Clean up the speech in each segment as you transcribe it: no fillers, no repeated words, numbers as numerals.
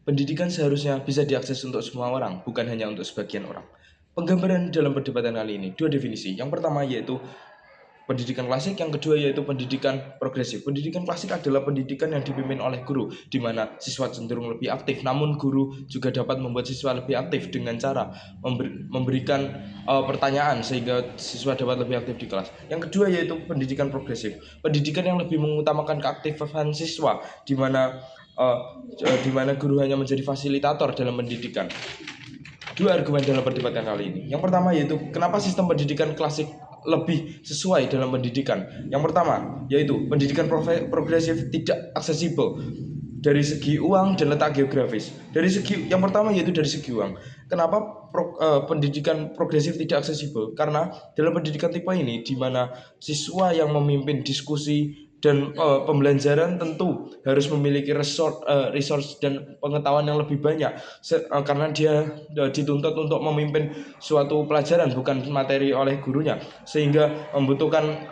Pendidikan seharusnya bisa diakses untuk semua orang, bukan hanya untuk sebagian orang. Penggambaran dalam perdebatan kali ini, dua definisi. Yang pertama yaitu pendidikan klasik, yang kedua yaitu pendidikan progresif. Pendidikan klasik adalah pendidikan yang dipimpin oleh guru, di mana siswa cenderung lebih aktif, namun guru juga dapat membuat siswa lebih aktif dengan cara memberikan pertanyaan sehingga siswa dapat lebih aktif di kelas. Yang kedua yaitu pendidikan progresif, pendidikan yang lebih mengutamakan keaktifan siswa, di mana guru hanya menjadi fasilitator dalam pendidikan. Dua argumen dalam perdebatan kali ini. Yang pertama yaitu kenapa sistem pendidikan klasik lebih sesuai dalam pendidikan. Yang pertama yaitu pendidikan progresif tidak aksesibel dari segi uang dan letak geografis. Yang pertama yaitu dari segi uang. Kenapa pendidikan progresif tidak aksesibel? Karena dalam pendidikan tipe ini, di mana siswa yang memimpin diskusi dan pembelajaran tentu harus memiliki resource dan pengetahuan yang lebih banyak, karena dia dituntut untuk memimpin suatu pelajaran bukan materi oleh gurunya, sehingga membutuhkan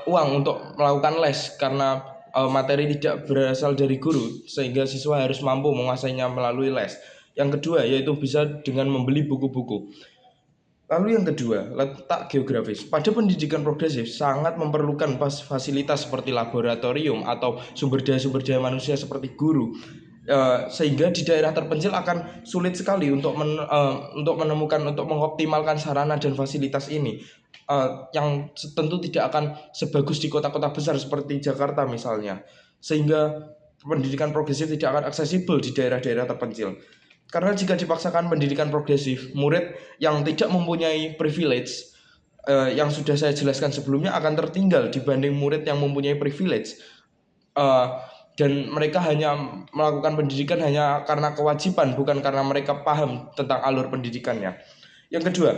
uang untuk melakukan les karena materi tidak berasal dari guru, sehingga siswa harus mampu menguasainya melalui les. Yang kedua yaitu bisa dengan membeli buku-buku. Lalu yang kedua, letak geografis. Pada pendidikan progresif sangat memerlukan fasilitas seperti laboratorium atau sumber daya manusia seperti guru. Sehingga di daerah terpencil akan sulit sekali untuk mengoptimalkan sarana dan fasilitas ini, yang tentu tidak akan sebagus di kota-kota besar seperti Jakarta misalnya, sehingga pendidikan progresif tidak akan aksesibel di daerah-daerah terpencil. Karena jika dipaksakan pendidikan progresif, murid yang tidak mempunyai privilege yang sudah saya jelaskan sebelumnya akan tertinggal dibanding murid yang mempunyai privilege, dan mereka hanya melakukan pendidikan hanya karena kewajiban, bukan karena mereka paham tentang alur pendidikannya. Yang kedua,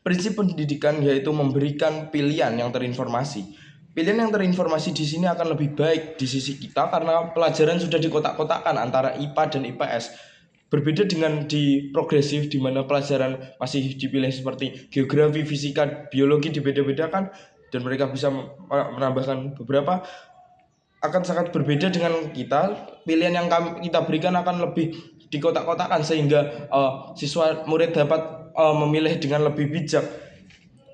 prinsip pendidikan yaitu memberikan pilihan yang terinformasi. Pilihan yang terinformasi di sini akan lebih baik di sisi kita karena pelajaran sudah dikotak-kotakan antara IPA dan IPS. Berbeda dengan di progresif, di mana pelajaran masih dipilih seperti geografi, fisika, biologi dibeda-bedakan, dan mereka bisa menambahkan beberapa. Akan sangat berbeda dengan kita. Pilihan yang kita berikan akan lebih dikotak-kotakan, sehingga siswa murid dapat memilih dengan lebih bijak.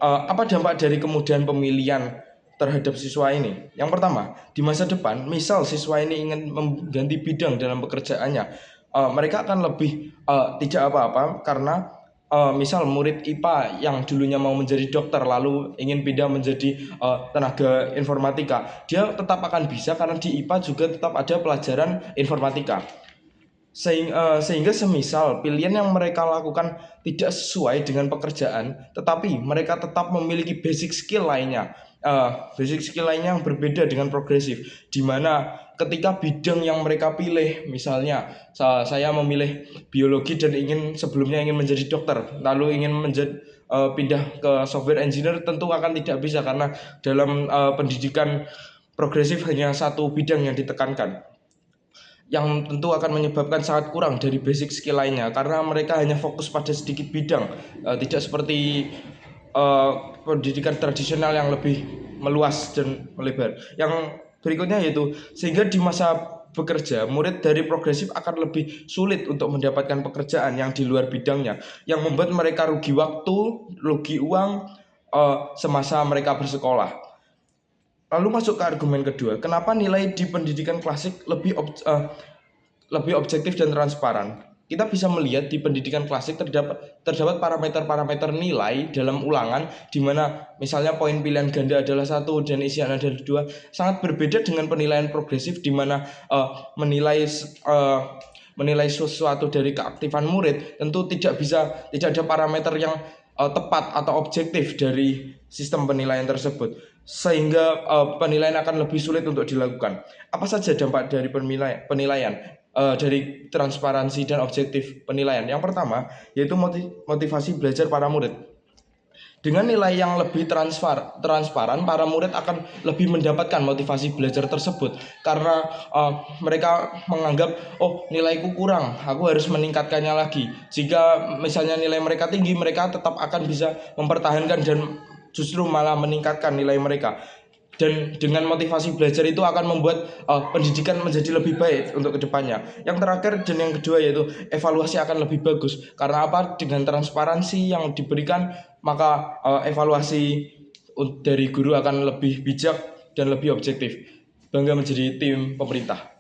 Apa dampak dari kemudahan pemilihan terhadap siswa ini? Yang pertama, di masa depan, misal siswa ini ingin mengganti bidang dalam pekerjaannya, mereka akan lebih tidak apa-apa, karena misal murid IPA yang dulunya mau menjadi dokter lalu ingin pindah menjadi tenaga informatika, dia tetap akan bisa karena di IPA juga tetap ada pelajaran informatika. Sehingga semisal pilihan yang mereka lakukan tidak sesuai dengan pekerjaan, tetapi mereka tetap memiliki basic skill lainnya, yang berbeda dengan progresif, di mana ketika bidang yang mereka pilih, misalnya saya memilih biologi dan sebelumnya ingin menjadi dokter, lalu ingin pindah ke software engineer, tentu akan tidak bisa karena dalam pendidikan progresif hanya satu bidang yang ditekankan, yang tentu akan menyebabkan sangat kurang dari basic skill lainnya karena mereka hanya fokus pada sedikit bidang, tidak seperti pendidikan tradisional yang lebih meluas dan melebar. Yang berikutnya yaitu sehingga di masa bekerja, murid dari progresif akan lebih sulit untuk mendapatkan pekerjaan yang di luar bidangnya, yang membuat mereka rugi waktu, rugi uang semasa mereka bersekolah. Lalu masuk ke argumen kedua, kenapa nilai di pendidikan klasik lebih objektif dan transparan? Kita bisa melihat di pendidikan klasik terdapat parameter-parameter nilai dalam ulangan, di mana misalnya poin pilihan ganda adalah 1 dan isian adalah 2, sangat berbeda dengan penilaian progresif, di mana menilai sesuatu dari keaktifan murid tentu tidak ada parameter yang tepat atau objektif dari sistem penilaian tersebut, sehingga penilaian akan lebih sulit untuk dilakukan. Apa saja dampak dari penilaian dari transparansi dan objektif penilaian? Yang pertama yaitu motivasi belajar para murid. Dengan nilai yang lebih transparan, para murid akan lebih mendapatkan motivasi belajar tersebut, karena mereka menganggap, oh nilaiku kurang, aku harus meningkatkannya lagi. Jika misalnya nilai mereka tinggi, mereka tetap akan bisa mempertahankan dan justru malah meningkatkan nilai mereka. Dan dengan motivasi belajar itu akan membuat pendidikan menjadi lebih baik untuk kedepannya. Yang terakhir dan yang kedua yaitu evaluasi akan lebih bagus. Karena apa? Dengan transparansi yang diberikan, maka evaluasi dari guru akan lebih bijak dan lebih objektif. Bangga menjadi tim pemerintah.